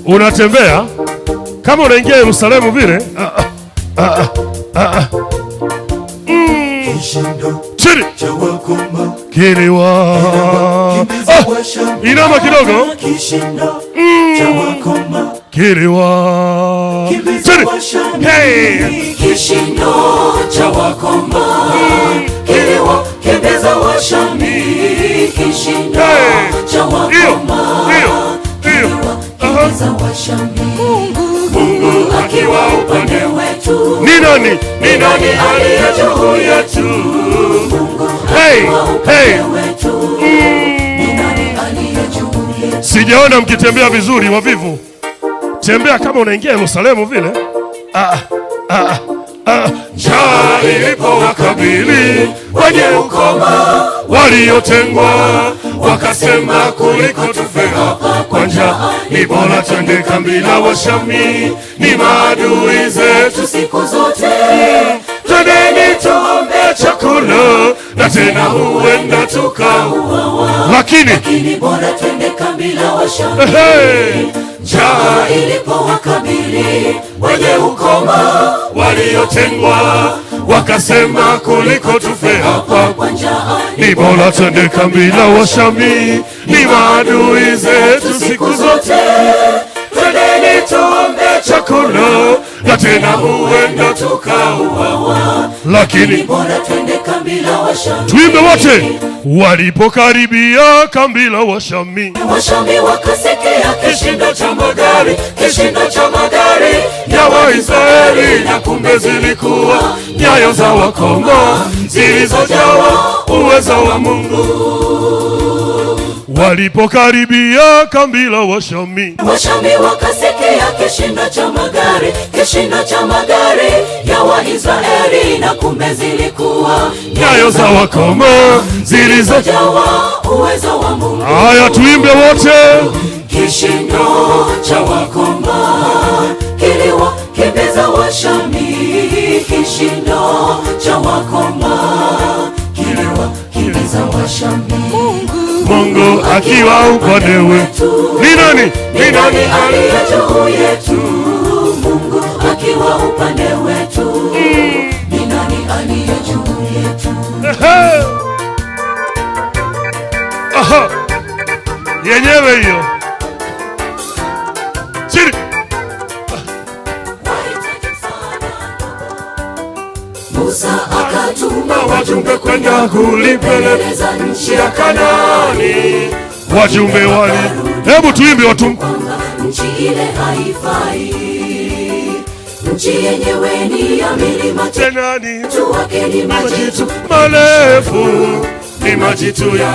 Unatembea kama unaingia Yerusalemu vile. Chini kiliwa. Inama kidogo. Kiliwa. Chini. Hey. Kishindo cha wakoma. Kiliwa kembeza washami. Kishindo cha wakoma. Kiliwa kembeza washami. Mungu akiwa upande wetu. Ni nani? Ni nani aliye juu yetu? Mungu akiwa upande wetu. Ni nani aliye juu yetu? Sijaona mkitembea vizuri wavivu. Tembea kama unaingia Yerusalemu vile. Njaa ilipowakabili wenye ukoma waliotengwa, wakasema kuliko tufe hapa kwa njaa, ni bora twende kambi la Washami. Ni maadui zetu siku zote, twendeni tuombe chakula, na tena huenda tukauawa, lakini bora twende kambi la Washami. Njaa ilipowakabili wenye ukoma waliotengwa, wakasema kuliko tufe hapa kwa njaa, ni bora twende kambi la Washami. ni maadui zetu siku zote, twendeni tuombe chakula, na tena huenda tukauawa, lakini bora twende kambi la Washami. Tuimbe wote. Walipokaribia kambi la Washami, Washami wakasikia kishindo cha magari, kishindo cha magari ya Waisraeli, na kumbe zilikuwa nyayo za wakoma zilizojawa uwezo wa Mungu. Walipokaribia kambi la Washami, Washami wakasikia kishindo cha magari, kishindo cha magari ya Waisraeli, na kumbe zilikuwa nyayo za wakoma zilizojawa uwezo wa Mungu. Haya, tuimbe wote. Kishindo cha wakoma kiliwakimbiza Washami. Kishindo cha wakoma kiliwakimbiza Washami. Mungu akiwa upande wetu. Ni nani? Ni nani aliye juu yetu? Mungu akiwa upande wetu. Ni nani aliye juu yetu? Aha. Yenyewe hiyo. Chini. Musa akatuma wajumbe kwenda kulipeleleza nchi ya Kanaani. Wajumbe wali. Hebu tuimbe watu. Nchi ile haifai, nchi yenyewe ni ya milima Tena ni wake ni majitu marefu, ni majitu ya